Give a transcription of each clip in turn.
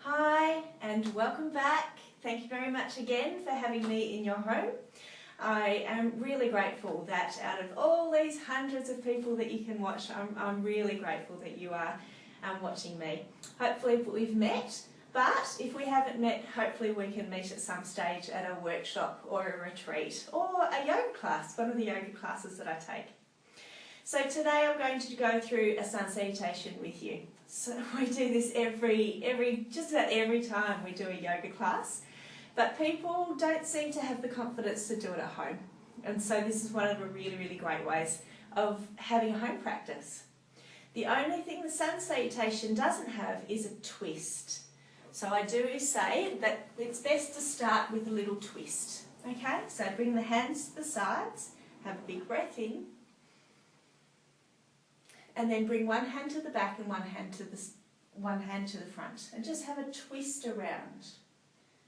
Hi and welcome back. Thank you very much again for having me in your home. I am really grateful that out of all these hundreds of people that you can watch, I'm really grateful that you are watching me. Hopefully we've met, but if we haven't met, hopefully we can meet at some stage at a workshop or a retreat or a yoga class, one of the yoga classes that I take. So today I'm going to go through a Sun Salutation with you. So we do this just about every time we do a yoga class, but people don't seem to have the confidence to do it at home. And so this is one of the really great ways of having a home practice. The only thing the Sun Salutation doesn't have is a twist. So I do say that it's best to start with a little twist. Okay, so bring the hands to the sides, have a big breath in, and then bring one hand to the back and one hand to the front, and just have a twist around.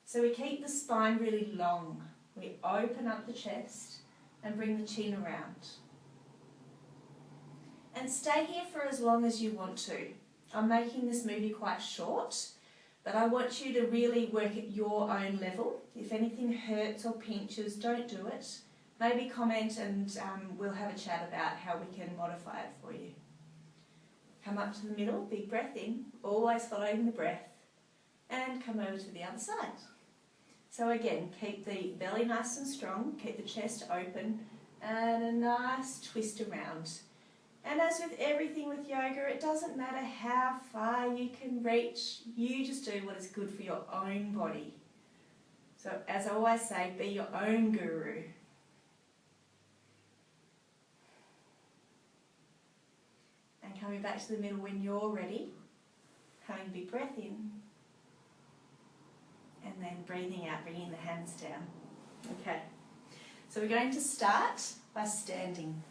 So we keep the spine really long. We open up the chest and bring the chin around. And stay here for as long as you want to. I'm making this movie quite short, but I want you to really work at your own level. If anything hurts or pinches, don't do it. Maybe comment and we'll have a chat about how we can modify it for you. Come up to the middle, big breath in, always following the breath, and come over to the other side. So again, keep the belly nice and strong, keep the chest open, and a nice twist around. And as with everything with yoga, it doesn't matter how far you can reach, you just do what is good for your own body. So as I always say, be your own guru. And coming back to the middle when you're ready, having a big breath in, and then breathing out, bringing the hands down. Okay, so we're going to start by standing.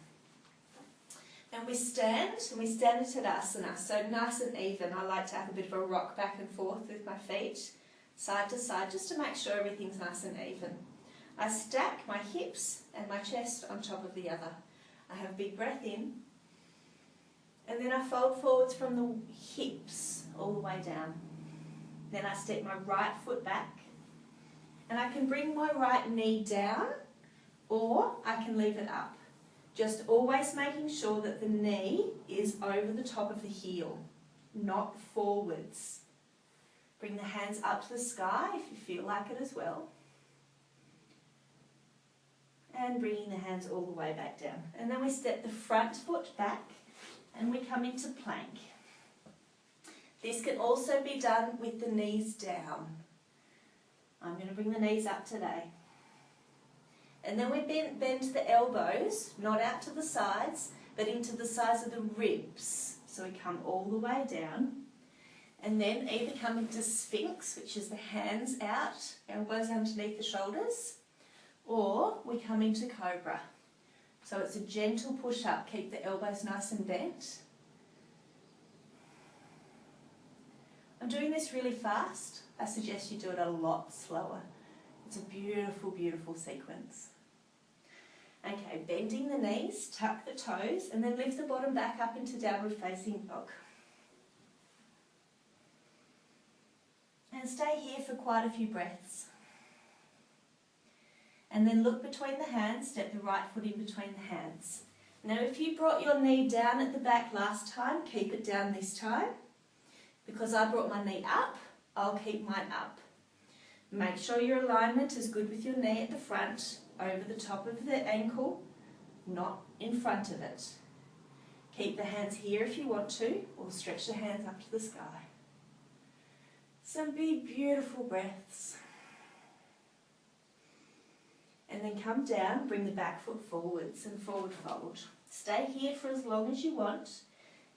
And we stand at asana, so nice and even. I like to have a bit of a rock back and forth with my feet, side to side, just to make sure everything's nice and even. I stack my hips and my chest on top of the other. I have a big breath in, and then I fold forwards from the hips all the way down. Then I step my right foot back, and I can bring my right knee down, or I can leave it up. Just always making sure that the knee is over the top of the heel, not forwards. Bring the hands up to the sky if you feel like it as well. And bringing the hands all the way back down. And then we step the front foot back, and we come into plank. This can also be done with the knees down. I'm going to bring the knees up today. And then we bend the elbows, not out to the sides, but into the sides of the ribs. So we come all the way down. And then either come into Sphinx, which is the hands out, elbows underneath the shoulders, or we come into Cobra. So it's a gentle push up, keep the elbows nice and bent. I'm doing this really fast. I suggest you do it a lot slower. It's a beautiful sequence. Okay, bending the knees, tuck the toes, and then lift the bottom back up into downward facing dog. And stay here for quite a few breaths. And then look between the hands, step the right foot in between the hands. Now if you brought your knee down at the back last time, keep it down this time. Because I brought my knee up, I'll keep mine up. Make sure your alignment is good with your knee at the front, over the top of the ankle, not in front of it. Keep the hands here if you want to, or stretch the hands up to the sky. Some big, beautiful breaths. And then come down, bring the back foot forwards and forward fold. Stay here for as long as you want,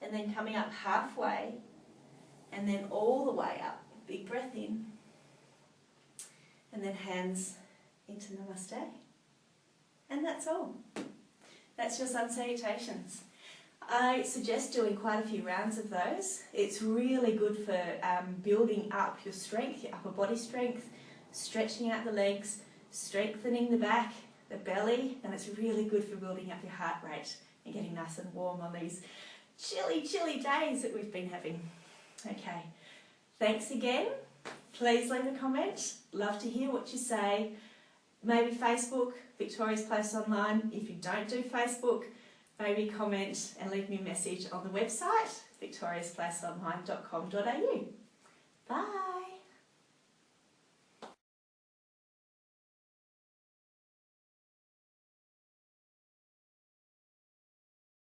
and then coming up halfway, and then all the way up. Big breath in, and then hands into Namaste. And that's all. That's your Sun Salutations. I suggest doing quite a few rounds of those. It's really good for building up your strength, your upper body strength, stretching out the legs, strengthening the back, the belly, and it's really good for building up your heart rate and getting nice and warm on these chilly days that we've been having. Okay, thanks again. please leave a comment. Love to hear what you say. Maybe Facebook, Victoria's Place Online. If you don't do Facebook, maybe comment and leave me a message on the website, victoriasplaceonline.com.au. Bye.